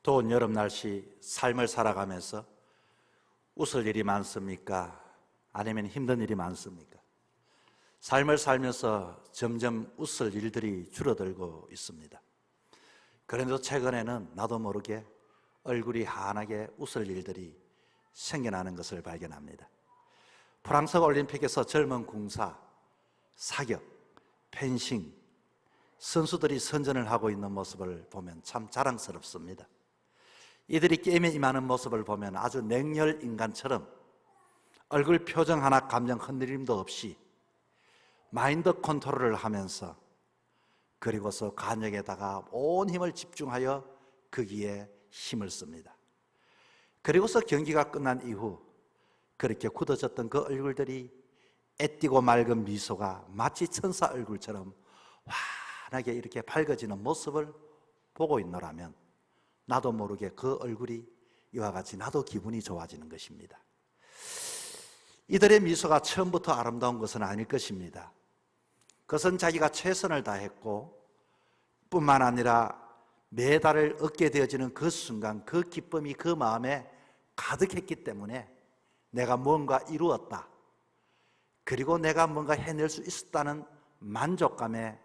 더운 여름 날씨 삶을 살아가면서 웃을 일이 많습니까? 아니면 힘든 일이 많습니까? 삶을 살면서 점점 웃을 일들이 줄어들고 있습니다. 그런데 최근에는 나도 모르게 얼굴이 환하게 웃을 일들이 생겨나는 것을 발견합니다. 프랑스 올림픽에서 젊은 궁사, 사격, 펜싱 선수들이 선전을 하고 있는 모습을 보면 참 자랑스럽습니다. 이들이 게임에 임하는 모습을 보면 아주 냉혈 인간처럼 얼굴 표정 하나 감정 흔들림도 없이 마인드 컨트롤을 하면서 그리고서 간역에다가 온 힘을 집중하여 거기에 힘을 씁니다. 그리고서 경기가 끝난 이후 그렇게 굳어졌던 그 얼굴들이 애띠고 맑은 미소가 마치 천사 얼굴처럼 환하게 이렇게 밝아지는 모습을 보고 있노라면 나도 모르게 그 얼굴이 이와 같이 나도 기분이 좋아지는 것입니다. 이들의 미소가 처음부터 아름다운 것은 아닐 것입니다. 그것은 자기가 최선을 다했고 뿐만 아니라 메달을 얻게 되어지는 그 순간 그 기쁨이 그 마음에 가득했기 때문에 내가 뭔가 이루었다, 그리고 내가 뭔가 해낼 수 있었다는 만족감에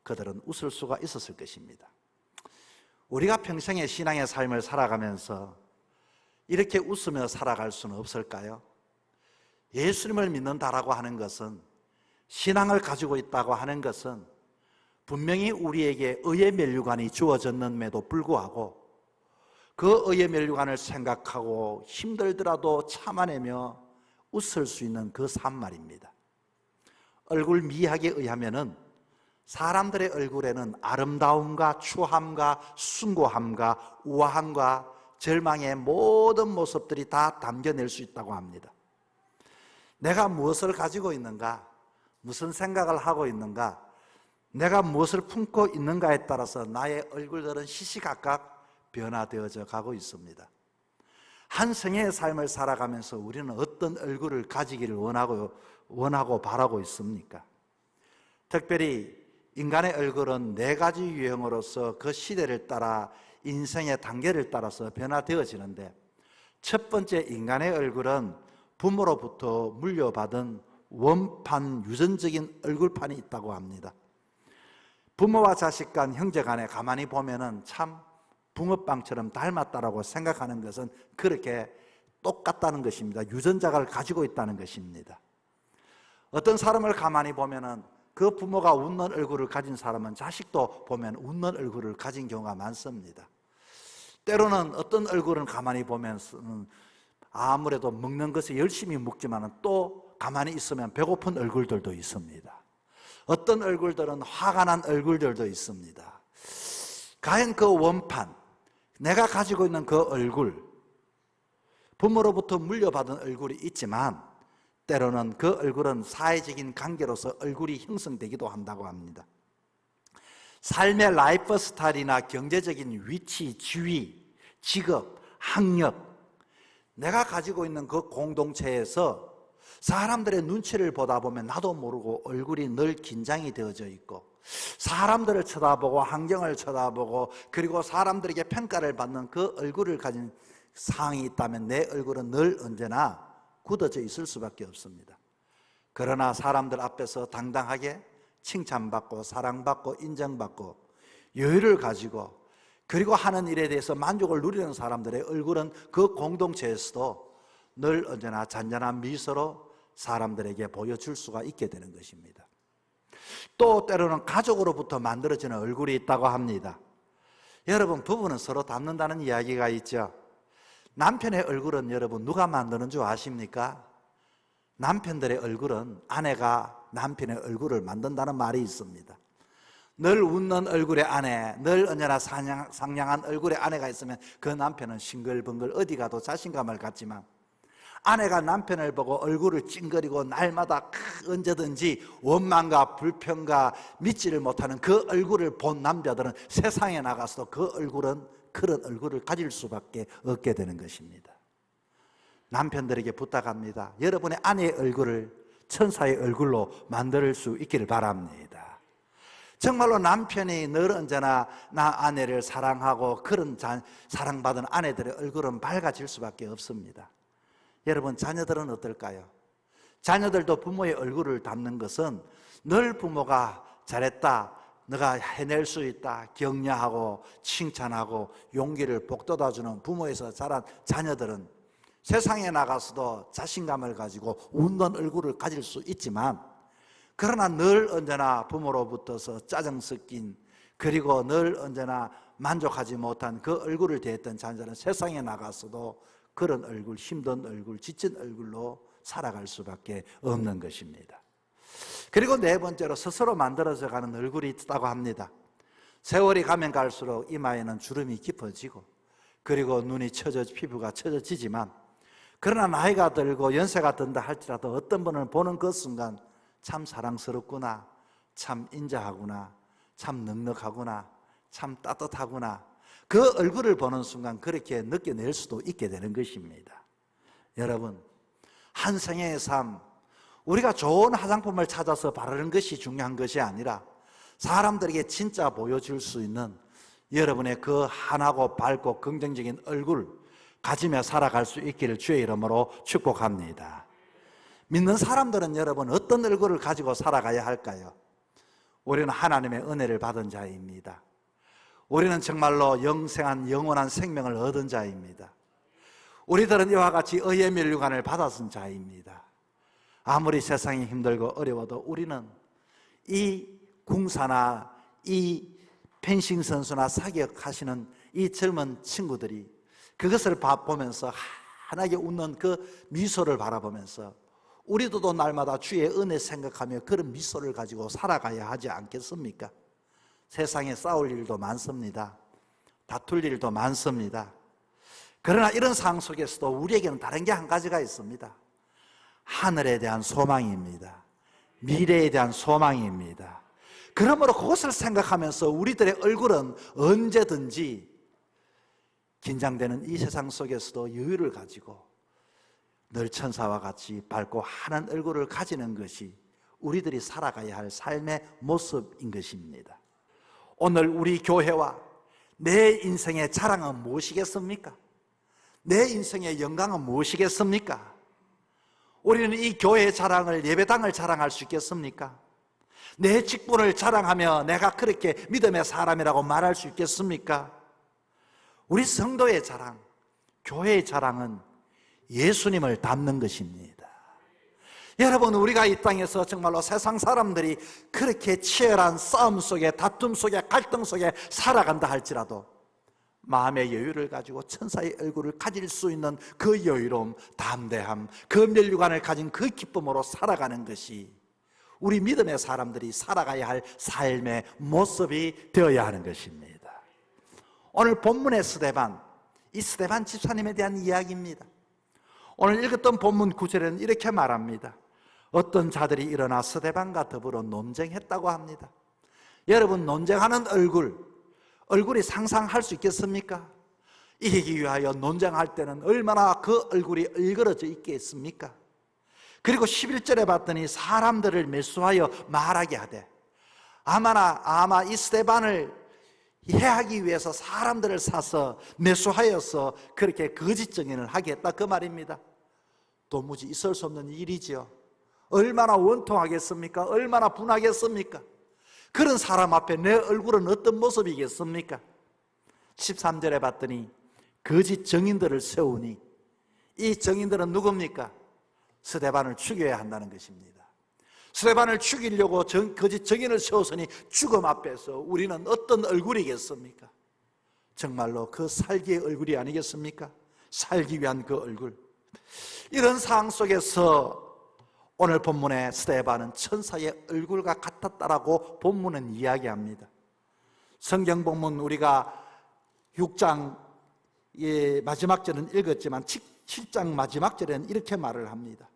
그들은 웃을 수가 있었을 것입니다. 우리가 평생의 신앙의 삶을 살아가면서 이렇게 웃으며 살아갈 수는 없을까요? 예수님을 믿는다라고 하는 것은, 신앙을 가지고 있다고 하는 것은 분명히 우리에게 의의 면류관이 주어졌는데도 불구하고 그 의의 면류관을 생각하고 힘들더라도 참아내며 웃을 수 있는 그 삶 말입니다. 얼굴 미학에 의하면은 사람들의 얼굴에는 아름다움과 추함과 숭고함과 우아함과 절망의 모든 모습들이 다 담겨낼 수 있다고 합니다. 내가 무엇을 가지고 있는가, 무슨 생각을 하고 있는가, 내가 무엇을 품고 있는가에 따라서 나의 얼굴들은 시시각각 변화되어져 가고 있습니다. 한 생애의 삶을 살아가면서 우리는 어떤 얼굴을 가지기를 원하고 바라고 있습니까? 특별히 인간의 얼굴은 4가지 유형으로서 그 시대를 따라 인생의 단계를 따라서 변화되어지는데, 첫 번째 인간의 얼굴은 부모로부터 물려받은 원판 유전적인 얼굴판이 있다고 합니다. 부모와 자식 간, 형제 간에 가만히 보면은 참 붕어빵처럼 닮았다라고 생각하는 것은 그렇게 똑같다는 것입니다. 유전자를 가지고 있다는 것입니다. 어떤 사람을 가만히 보면은 그 부모가 웃는 얼굴을 가진 사람은 자식도 보면 웃는 얼굴을 가진 경우가 많습니다. 때로는 어떤 얼굴은 가만히 보면 아무래도 먹는 것에 열심히 먹지만 또 가만히 있으면 배고픈 얼굴들도 있습니다. 어떤 얼굴들은 화가 난 얼굴들도 있습니다. 과연 그 원판, 내가 가지고 있는 그 얼굴, 부모로부터 물려받은 얼굴이 있지만 때로는 그 얼굴은 사회적인 관계로서 얼굴이 형성되기도 한다고 합니다. 삶의 라이프 스타일이나 경제적인 위치, 지위, 직업, 학력, 내가 가지고 있는 그 공동체에서 사람들의 눈치를 보다 보면 나도 모르고 얼굴이 늘 긴장이 되어져 있고, 사람들을 쳐다보고 환경을 쳐다보고 그리고 사람들에게 평가를 받는 그 얼굴을 가진 상황이 있다면 내 얼굴은 늘 언제나 굳어져 있을 수밖에 없습니다. 그러나 사람들 앞에서 당당하게 칭찬받고 사랑받고 인정받고 여유를 가지고 그리고 하는 일에 대해서 만족을 누리는 사람들의 얼굴은 그 공동체에서도 늘 언제나 잔잔한 미소로 사람들에게 보여줄 수가 있게 되는 것입니다. 또 때로는 가족으로부터 만들어지는 얼굴이 있다고 합니다. 여러분, 부부는 서로 닮는다는 이야기가 있죠. 남편의 얼굴은 여러분 누가 만드는 줄 아십니까? 남편들의 얼굴은 아내가 남편의 얼굴을 만든다는 말이 있습니다. 늘 웃는 얼굴의 아내, 늘 언제나 상냥한 얼굴의 아내가 있으면 그 남편은 싱글벙글 어디 가도 자신감을 갖지만, 아내가 남편을 보고 얼굴을 찡그리고 날마다 언제든지 원망과 불평과 믿지를 못하는 그 얼굴을 본 남자들은 세상에 나가서도 그 얼굴은 그런 얼굴을 가질 수밖에 없게 되는 것입니다. 남편들에게 부탁합니다. 여러분의 아내의 얼굴을 천사의 얼굴로 만들 수 있기를 바랍니다. 정말로 남편이 늘 언제나 나 아내를 사랑하고 그런 사랑받은 아내들의 얼굴은 밝아질 수밖에 없습니다. 여러분, 자녀들은 어떨까요? 자녀들도 부모의 얼굴을 담는 것은 늘 부모가 잘했다, 너가 해낼 수 있다 격려하고 칭찬하고 용기를 북돋아주는 부모에서 자란 자녀들은 세상에 나가서도 자신감을 가지고 웃는 얼굴을 가질 수 있지만, 그러나 늘 언제나 부모로부터서 짜증 섞인, 그리고 늘 언제나 만족하지 못한 그 얼굴을 대했던 자녀들은 세상에 나가서도 그런 얼굴, 힘든 얼굴, 지친 얼굴로 살아갈 수밖에 없는 것입니다. 그리고 네 번째로 스스로 만들어져 가는 얼굴이 있다고 합니다. 세월이 가면 갈수록 이마에는 주름이 깊어지고, 그리고 눈이 피부가 처져지지만, 그러나 나이가 들고 연세가 든다 할지라도 어떤 분을 보는 그 순간 참 사랑스럽구나, 참 인자하구나, 참 넉넉하구나, 참 따뜻하구나, 그 얼굴을 보는 순간 그렇게 느껴낼 수도 있게 되는 것입니다. 여러분, 한 생애의 삶, 우리가 좋은 화장품을 찾아서 바르는 것이 중요한 것이 아니라 사람들에게 진짜 보여줄 수 있는 여러분의 그 환하고 밝고 긍정적인 얼굴 가지며 살아갈 수 있기를 주의 이름으로 축복합니다. 믿는 사람들은 여러분 어떤 얼굴을 가지고 살아가야 할까요? 우리는 하나님의 은혜를 받은 자입니다. 우리는 정말로 영생한 영원한 생명을 얻은 자입니다. 우리들은 이와 같이 의의 면류관을 받았은 자입니다. 아무리 세상이 힘들고 어려워도 우리는 이 궁사나 이 펜싱 선수나 사격하시는 이 젊은 친구들이 그것을 보면서 환하게 웃는 그 미소를 바라보면서 우리도 날마다 주의 은혜 생각하며 그런 미소를 가지고 살아가야 하지 않겠습니까? 세상에 싸울 일도 많습니다. 다툴 일도 많습니다. 그러나 이런 상황 속에서도 우리에게는 다른 게 한 가지가 있습니다. 하늘에 대한 소망입니다. 미래에 대한 소망입니다. 그러므로 그것을 생각하면서 우리들의 얼굴은 언제든지 긴장되는 이 세상 속에서도 여유를 가지고 늘 천사와 같이 밝고 환한 얼굴을 가지는 것이 우리들이 살아가야 할 삶의 모습인 것입니다. 오늘 우리 교회와 내 인생의 자랑은 무엇이겠습니까? 내 인생의 영광은 무엇이겠습니까? 우리는 이 교회의 자랑을, 예배당을 자랑할 수 있겠습니까? 내 직분을 자랑하며 내가 그렇게 믿음의 사람이라고 말할 수 있겠습니까? 우리 성도의 자랑, 교회의 자랑은 예수님을 닮는 것입니다. 여러분, 우리가 이 땅에서 정말로 세상 사람들이 그렇게 치열한 싸움 속에, 다툼 속에, 갈등 속에 살아간다 할지라도 마음의 여유를 가지고 천사의 얼굴을 가질 수 있는 그 여유로움, 담대함, 그 면류관을 가진 그 기쁨으로 살아가는 것이 우리 믿음의 사람들이 살아가야 할 삶의 모습이 되어야 하는 것입니다. 오늘 본문의 스데반, 이 스데반 집사님에 대한 이야기입니다. 오늘 읽었던 본문 구절에는 이렇게 말합니다. 어떤 자들이 일어나 스데반과 더불어 논쟁했다고 합니다. 여러분, 논쟁하는 얼굴이 상상할 수 있겠습니까? 이기기 위하여 논쟁할 때는 얼마나 그 얼굴이 일그러져 있겠습니까? 그리고 11절에 봤더니 사람들을 매수하여 말하게 하되, 아마 이 스데반을 해하기 위해서 사람들을 사서 매수하여서 그렇게 거짓 증인을 하게 했다, 그 말입니다. 도무지 있을 수 없는 일이지요. 얼마나 원통하겠습니까? 얼마나 분하겠습니까? 그런 사람 앞에 내 얼굴은 어떤 모습이겠습니까? 13절에 봤더니 거짓 증인들을 세우니, 이 증인들은 누굽니까? 스데반을 죽여야 한다는 것입니다. 스데반을 죽이려고 거짓 증인을 세웠으니 죽음 앞에서 우리는 어떤 얼굴이겠습니까? 정말로 그 살기의 얼굴이 아니겠습니까? 살기 위한 그 얼굴. 이런 상황 속에서 오늘 본문의 스데반은 천사의 얼굴과 같았다라고 본문은 이야기합니다. 성경 본문 우리가 6장의 마지막 절은 읽었지만 7장 마지막 절에는 이렇게 말을 합니다.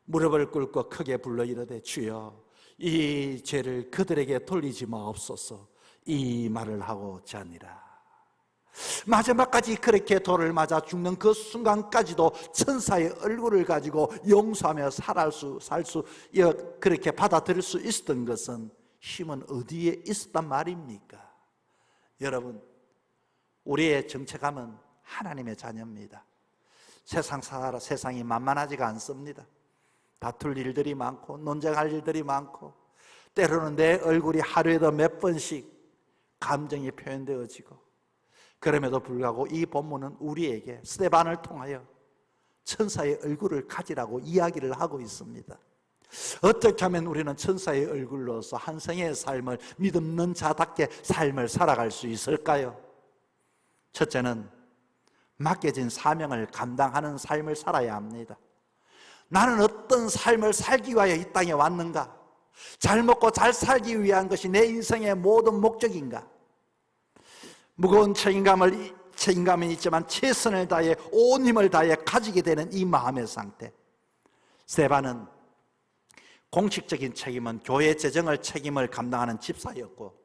무릎을 꿇고 크게 불러 이르되 주여 이 죄를 그들에게 돌리지 마옵소서, 이 말을 하고 자니라. 마지막까지 그렇게 돌을 맞아 죽는 그 순간까지도 천사의 얼굴을 가지고 용서하며 그렇게 받아들일 수 있었던 것은 힘은 어디에 있었단 말입니까? 여러분, 우리의 정체감은 하나님의 자녀입니다. 세상이 만만하지가 않습니다. 다툴 일들이 많고 논쟁할 일들이 많고 때로는 내 얼굴이 하루에도 몇 번씩 감정이 표현되어지고, 그럼에도 불구하고 이 본문은 우리에게 스데반을 통하여 천사의 얼굴을 가지라고 이야기를 하고 있습니다. 어떻게 하면 우리는 천사의 얼굴로서 한 성의 삶을, 믿음는 자답게 삶을 살아갈 수 있을까요? 첫째는 맡겨진 사명을 감당하는 삶을 살아야 합니다. 나는 어떤 삶을 살기 위하여 이 땅에 왔는가? 잘 먹고 잘 살기 위한 것이 내 인생의 모든 목적인가? 무거운 책임감은 있지만 최선을 다해 온 힘을 다해 가지게 되는 이 마음의 상태. 스데반은 공식적인 책임은 교회 재정을 책임을 감당하는 집사였고,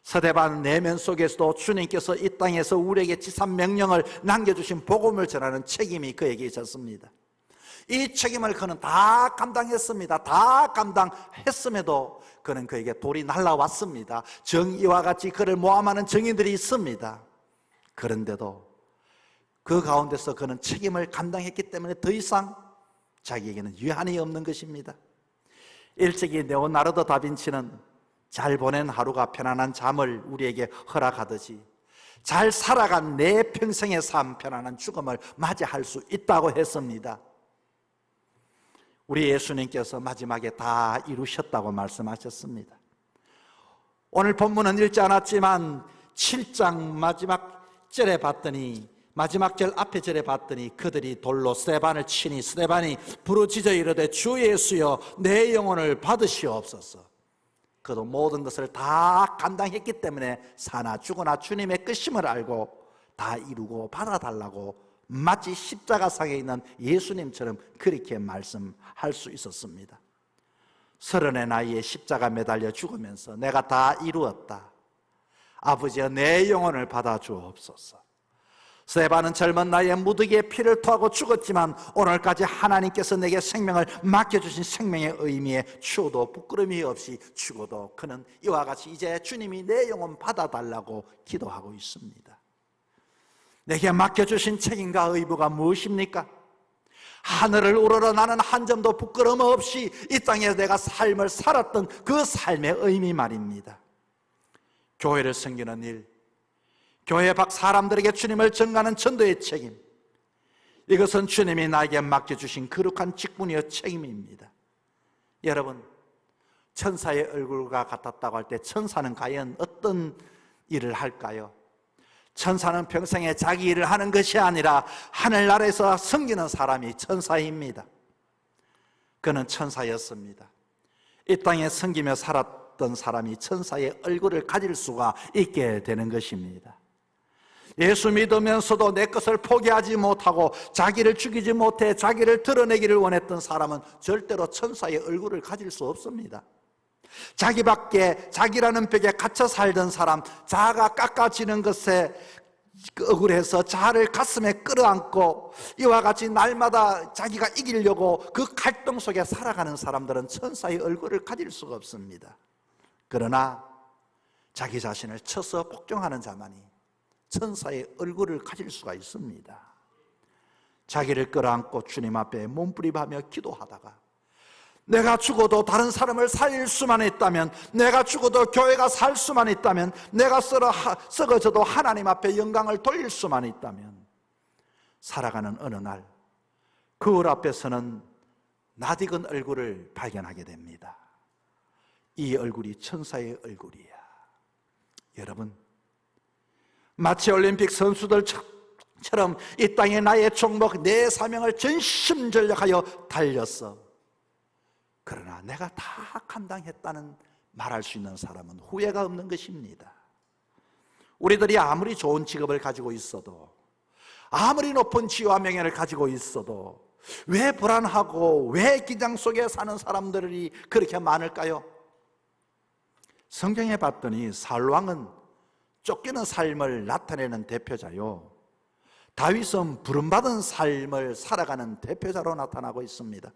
스데반 내면 속에서도 주님께서 이 땅에서 우리에게 지상 명령을 남겨주신 복음을 전하는 책임이 그에게 있었습니다. 이 책임을 그는 다 감당했습니다. 다 감당했음에도 그는 그에게 돌이 날라왔습니다. 정의와 같이 그를 모함하는 정의들이 있습니다. 그런데도 그 가운데서 그는 책임을 감당했기 때문에 더 이상 자기에게는 유한이 없는 것입니다. 일찍이 레오나르도 다빈치는 잘 보낸 하루가 편안한 잠을 우리에게 허락하듯이 잘 살아간 내 평생의 삶, 편안한 죽음을 맞이할 수 있다고 했습니다. 우리 예수님께서 마지막에 다 이루셨다고 말씀하셨습니다. 오늘 본문은 읽지 않았지만 7장 마지막 절에 봤더니, 마지막 절 앞에 절에 봤더니 그들이 돌로 스데반을 치니 스데반이 부르짖어 이르되 주 예수여 내 영혼을 받으시옵소서. 그도 모든 것을 다 감당했기 때문에 사나 죽으나 주님의 끝임을 알고 다 이루고 받아달라고 마치 십자가상에 있는 예수님처럼 그렇게 말씀할 수 있었습니다. 30의 나이에 십자가 매달려 죽으면서 내가 다 이루었다, 아버지여 내 영혼을 받아 주옵소서. 스데반은 젊은 나이에 무더기에 피를 토하고 죽었지만 오늘까지 하나님께서 내게 생명을 맡겨주신 생명의 의미에 추워도 부끄러움이 없이 죽어도 그는 이와 같이 이제 주님이 내 영혼 받아달라고 기도하고 있습니다. 내게 맡겨주신 책임과 의무가 무엇입니까? 하늘을 우러러 나는 한 점도 부끄러움 없이 이 땅에 내가 삶을 살았던 그 삶의 의미 말입니다. 교회를 섬기는 일, 교회 밖 사람들에게 주님을 전가하는 전도의 책임, 이것은 주님이 나에게 맡겨주신 거룩한 직분이요 책임입니다. 여러분, 천사의 얼굴과 같았다고 할 때 천사는 과연 어떤 일을 할까요? 천사는 평생에 자기 일을 하는 것이 아니라 하늘나라에서 섬기는 사람이 천사입니다. 그는 천사였습니다. 이 땅에 섬기며 살았던 사람이 천사의 얼굴을 가질 수가 있게 되는 것입니다. 예수 믿으면서도 내 것을 포기하지 못하고 자기를 죽이지 못해 자기를 드러내기를 원했던 사람은 절대로 천사의 얼굴을 가질 수 없습니다. 자기밖에, 자기라는 벽에 갇혀 살던 사람, 자아가 깎아지는 것에 억울해서 자아를 가슴에 끌어안고 이와 같이 날마다 자기가 이기려고 그 갈등 속에 살아가는 사람들은 천사의 얼굴을 가질 수가 없습니다. 그러나 자기 자신을 쳐서 복종하는 자만이 천사의 얼굴을 가질 수가 있습니다. 자기를 끌어안고 주님 앞에 몸부림하며 기도하다가 내가 죽어도 다른 사람을 살릴 수만 있다면, 내가 죽어도 교회가 살 수만 있다면, 내가 썩어져도 하나님 앞에 영광을 돌릴 수만 있다면, 살아가는 어느 날 거울 앞에서는 낯익은 얼굴을 발견하게 됩니다. 이 얼굴이 천사의 얼굴이야. 여러분, 마치 올림픽 선수들처럼 이 땅에 나의 종목, 내 사명을 전심전력하여 달렸어. 그러나 내가 다 감당했다는 말할 수 있는 사람은 후회가 없는 것입니다. 우리들이 아무리 좋은 직업을 가지고 있어도, 아무리 높은 지위와 명예를 가지고 있어도 왜 불안하고 왜 긴장 속에 사는 사람들이 그렇게 많을까요? 성경에 봤더니 사울왕은 쫓기는 삶을 나타내는 대표자요, 다윗은 부름받은 삶을 살아가는 대표자로 나타나고 있습니다.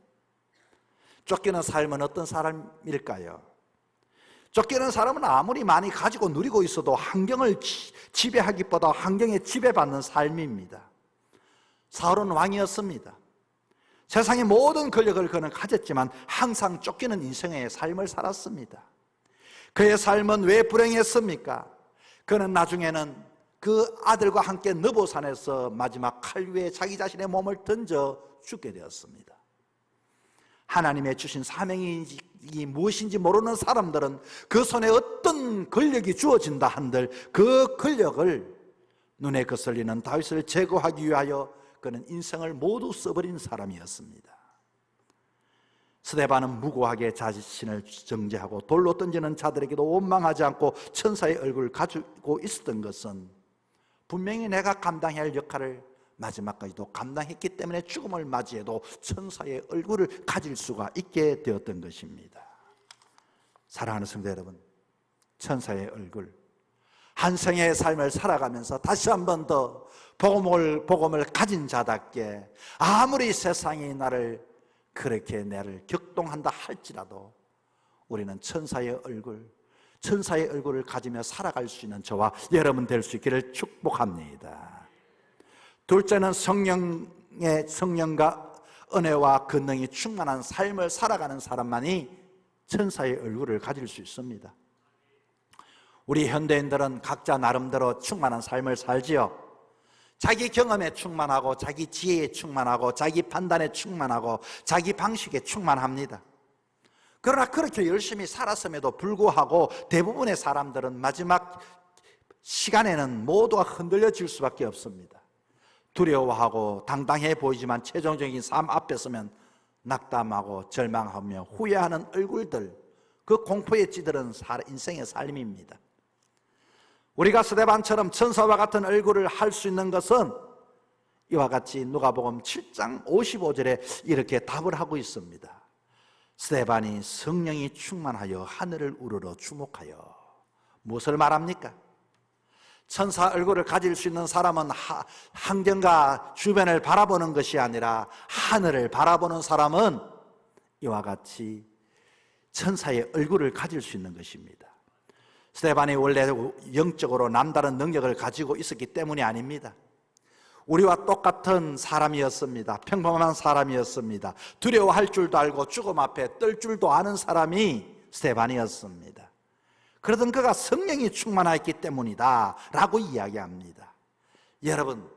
쫓기는 삶은 어떤 사람일까요? 쫓기는 사람은 아무리 많이 가지고 누리고 있어도 환경을 지배하기보다 환경에 지배받는 삶입니다. 사울은 왕이었습니다. 세상의 모든 권력을 그는 가졌지만 항상 쫓기는 인생의 삶을 살았습니다. 그의 삶은 왜 불행했습니까? 그는 나중에는 그 아들과 함께 느보산에서 마지막 칼 위에 자기 자신의 몸을 던져 죽게 되었습니다. 하나님의 주신 사명이 무엇인지 모르는 사람들은 그 손에 어떤 권력이 주어진다 한들 그 권력을 눈에 거슬리는 다윗을 제거하기 위하여 그는 인생을 모두 써버린 사람이었습니다. 스데반은 무고하게 자신을 정죄하고 돌로 던지는 자들에게도 원망하지 않고 천사의 얼굴을 가지고 있었던 것은 분명히 내가 감당해야 할 역할을 마지막까지도 감당했기 때문에 죽음을 맞이해도 천사의 얼굴을 가질 수가 있게 되었던 것입니다. 사랑하는 성도 여러분, 천사의 얼굴, 한 생애의 삶을 살아가면서 다시 한 번 더 복음을 가진 자답게 아무리 세상이 나를 그렇게 나를 격동한다 할지라도 우리는 천사의 얼굴을 가지며 살아갈 수 있는 저와 여러분 될 수 있기를 축복합니다. 둘째는 성령과 은혜와 권능이 충만한 삶을 살아가는 사람만이 천사의 얼굴을 가질 수 있습니다. 우리 현대인들은 각자 나름대로 충만한 삶을 살지요. 자기 경험에 충만하고 자기 지혜에 충만하고 자기 판단에 충만하고 자기 방식에 충만합니다. 그러나 그렇게 열심히 살았음에도 불구하고 대부분의 사람들은 마지막 시간에는 모두가 흔들려질 수밖에 없습니다. 두려워하고 당당해 보이지만 최종적인 삶 앞에 서면 낙담하고 절망하며 후회하는 얼굴들, 그 공포에 찌들은 인생의 삶입니다. 우리가 스데반처럼 천사와 같은 얼굴을 할 수 있는 것은 이와 같이 누가복음 7장 55절에 이렇게 답을 하고 있습니다. 스데반이 성령이 충만하여 하늘을 우러러 주목하여. 무엇을 말합니까? 천사 얼굴을 가질 수 있는 사람은 환경과 주변을 바라보는 것이 아니라 하늘을 바라보는 사람은 이와 같이 천사의 얼굴을 가질 수 있는 것입니다. 스데반이 원래 영적으로 남다른 능력을 가지고 있었기 때문이 아닙니다. 우리와 똑같은 사람이었습니다. 평범한 사람이었습니다. 두려워할 줄도 알고 죽음 앞에 떨 줄도 아는 사람이 스데반이었습니다. 그러던 그가 성령이 충만했기 때문이다 라고 이야기합니다. 여러분,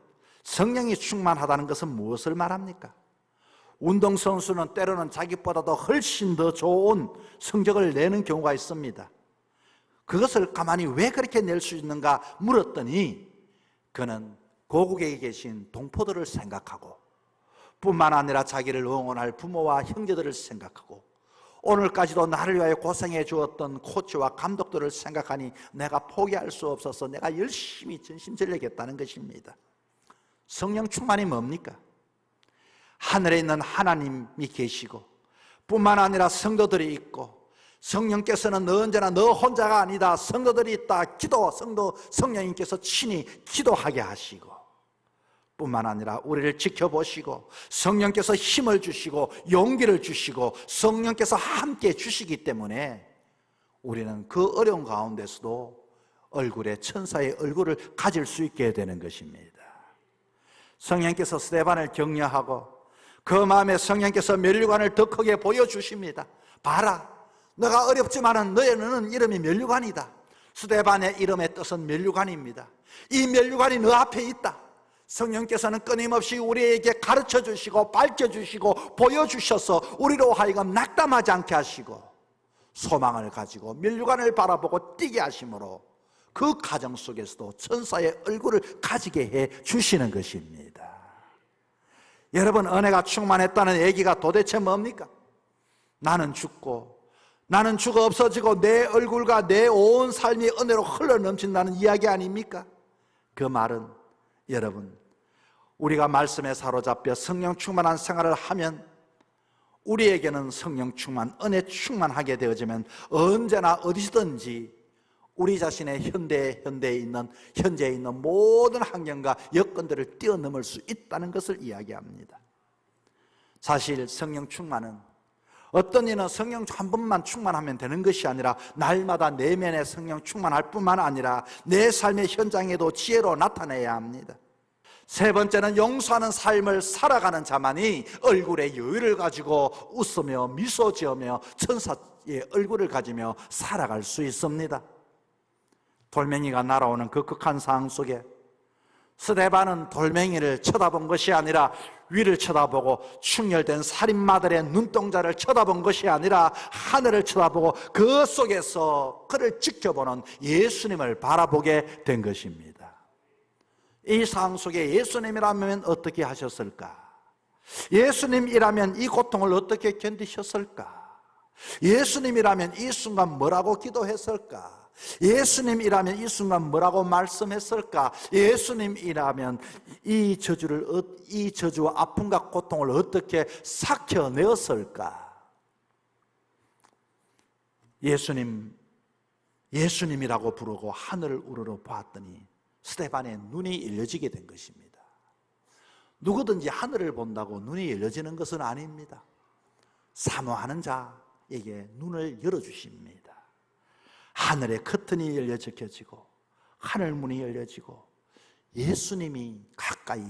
성령이 충만하다는 것은 무엇을 말합니까? 운동선수는 때로는 자기보다도 훨씬 더 좋은 성적을 내는 경우가 있습니다. 그것을 가만히 왜 그렇게 낼 수 있는가 물었더니 그는 고국에 계신 동포들을 생각하고 뿐만 아니라 자기를 응원할 부모와 형제들을 생각하고 오늘까지도 나를 위하여 고생해 주었던 코치와 감독들을 생각하니 내가 포기할 수 없어서 내가 열심히 전심전력했다는 것입니다. 성령 충만이 뭡니까? 하늘에 있는 하나님이 계시고 뿐만 아니라 성도들이 있고 성령께서는 언제나 너 혼자가 아니다. 성도들이 있다. 성령님께서 친히 기도하게 하시고 뿐만 아니라 우리를 지켜보시고 성령께서 힘을 주시고 용기를 주시고 성령께서 함께 주시기 때문에 우리는 그 어려운 가운데서도 천사의 얼굴을 가질 수 있게 되는 것입니다. 성령께서 스데반을 격려하고 그 마음에 성령께서 면류관을 더 크게 보여주십니다. 봐라, 너가 어렵지만은 너는 이름이 면류관이다. 스데반의 이름의 뜻은 면류관입니다. 이 면류관이 너 앞에 있다. 성령께서는 끊임없이 우리에게 가르쳐 주시고 밝혀 주시고 보여주셔서 우리로 하여금 낙담하지 않게 하시고 소망을 가지고 면류관을 바라보고 뛰게 하심으로 그 가정 속에서도 천사의 얼굴을 가지게 해 주시는 것입니다. 여러분, 은혜가 충만했다는 얘기가 도대체 뭡니까? 나는 죽고 나는 죽어 없어지고 내 얼굴과 내 온 삶이 은혜로 흘러넘친다는 이야기 아닙니까? 그 말은 여러분, 우리가 말씀에 사로잡혀 성령 충만한 생활을 하면 우리에게는 성령 충만, 은혜 충만하게 되어지면 언제나 어디서든지 우리 자신의 현재에 있는 모든 환경과 여건들을 뛰어넘을 수 있다는 것을 이야기합니다. 사실 성령 충만은 어떤 이는 성령 한 번만 충만하면 되는 것이 아니라 날마다 내면의 성령 충만할 뿐만 아니라 내 삶의 현장에도 지혜로 나타내야 합니다. 세 번째는 용서하는 삶을 살아가는 자만이 얼굴에 여유를 가지고 웃으며 미소 지으며 천사의 얼굴을 가지며 살아갈 수 있습니다. 돌멩이가 날아오는 그 극한 상황 속에 스데반은 돌멩이를 쳐다본 것이 아니라 위를 쳐다보고 충혈된 살인마들의 눈동자를 쳐다본 것이 아니라 하늘을 쳐다보고 그 속에서 그를 지켜보는 예수님을 바라보게 된 것입니다. 이 상황 속에 예수님이라면 어떻게 하셨을까? 예수님이라면 이 고통을 어떻게 견디셨을까? 예수님이라면 이 순간 뭐라고 기도했을까? 예수님이라면 이 순간 뭐라고 말씀했을까? 예수님이라면 이 저주와 아픔과 고통을 어떻게 삭혀내었을까? 예수님이라고 부르고 하늘을 우러러 보았더니 스데반의 눈이 열려지게 된 것입니다. 누구든지 하늘을 본다고 눈이 열려지는 것은 아닙니다. 사모하는 자에게 눈을 열어주십니다. 하늘의 커튼이 열려지고 하늘 문이 열려지고 예수님이 가까이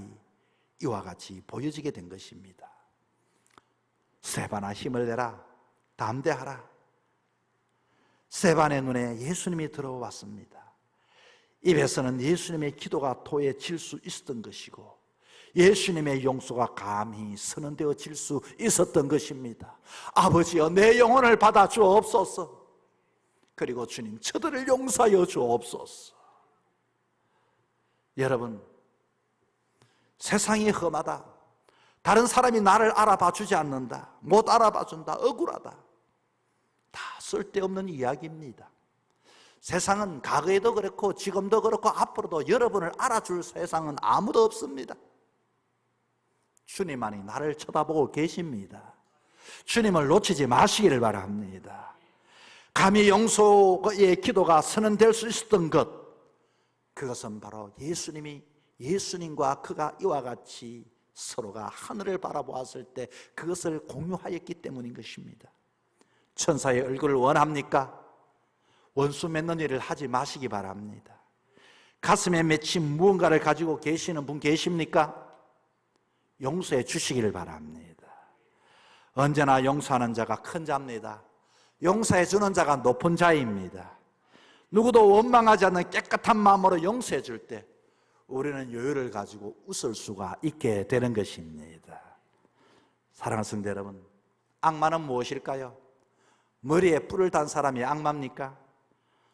이와 같이 보여지게 된 것입니다. 스데반아, 힘을 내라, 담대하라. 스데반의 눈에 예수님이 들어왔습니다. 입에서는 예수님의 기도가 토해질 수 있었던 것이고 예수님의 용서가 감히 선언되어질 수 있었던 것입니다. 아버지여, 내 영혼을 받아 주옵소서. 그리고 주님, 저들을 용서하여 주옵소서. 여러분, 세상이 험하다, 다른 사람이 나를 알아봐 주지 않는다, 못 알아봐 준다, 억울하다, 다 쓸데없는 이야기입니다. 세상은 과거에도 그렇고 지금도 그렇고 앞으로도 여러분을 알아줄 세상은 아무도 없습니다. 주님만이 나를 쳐다보고 계십니다. 주님을 놓치지 마시기를 바랍니다. 감히 용서의 기도가 선언될 수 있었던 것, 그것은 바로 예수님과 그가 이와 같이 서로가 하늘을 바라보았을 때 그것을 공유하였기 때문인 것입니다. 천사의 얼굴을 원합니까? 원수 맺는 일을 하지 마시기 바랍니다. 가슴에 맺힌 무언가를 가지고 계시는 분 계십니까? 용서해 주시기를 바랍니다. 언제나 용서하는 자가 큰 자입니다. 용서해 주는 자가 높은 자입니다. 누구도 원망하지 않는 깨끗한 마음으로 용서해 줄 때 우리는 여유를 가지고 웃을 수가 있게 되는 것입니다. 사랑하는 성도 여러분, 악마는 무엇일까요? 머리에 뿔을 단 사람이 악마입니까?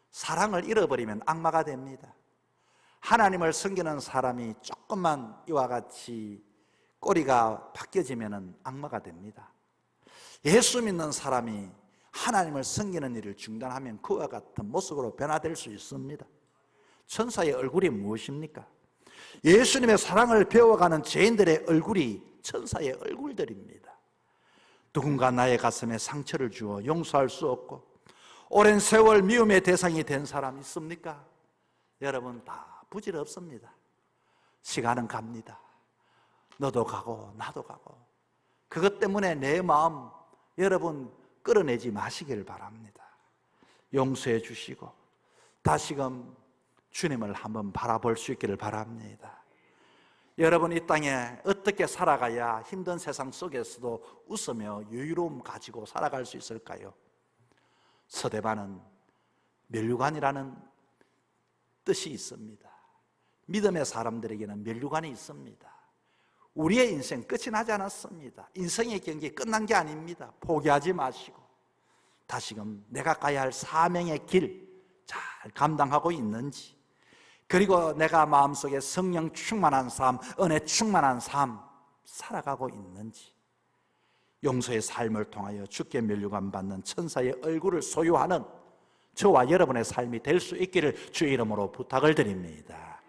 사랑을 잃어버리면 악마가 됩니다. 하나님을 섬기는 사람이 조금만 이와 같이 꼬리가 바뀌어지면 악마가 됩니다. 예수 믿는 사람이 하나님을 섬기는 일을 중단하면 그와 같은 모습으로 변화될 수 있습니다. 천사의 얼굴이 무엇입니까? 예수님의 사랑을 배워가는 죄인들의 얼굴이 천사의 얼굴들입니다. 누군가 나의 가슴에 상처를 주어 용서할 수 없고 오랜 세월 미움의 대상이 된 사람 있습니까? 여러분, 다 부질없습니다. 시간은 갑니다. 너도 가고 나도 가고 그것 때문에 내 마음 여러분 끌어내지 마시기를 바랍니다. 용서해 주시고 다시금 주님을 한번 바라볼 수 있기를 바랍니다. 여러분, 이 땅에 어떻게 살아가야 힘든 세상 속에서도 웃으며 여유로움 가지고 살아갈 수 있을까요? 스데반은 면류관이라는 뜻이 있습니다. 믿음의 사람들에게는 면류관이 있습니다. 우리의 인생 끝이 나지 않았습니다. 인생의 경기 끝난 게 아닙니다. 포기하지 마시고 다시금 내가 가야 할 사명의 길 잘 감당하고 있는지, 그리고 내가 마음속에 성령 충만한 삶, 은혜 충만한 삶 살아가고 있는지, 용서의 삶을 통하여 주께 면류관 받는 천사의 얼굴을 소유하는 저와 여러분의 삶이 될 수 있기를 주의 이름으로 부탁을 드립니다.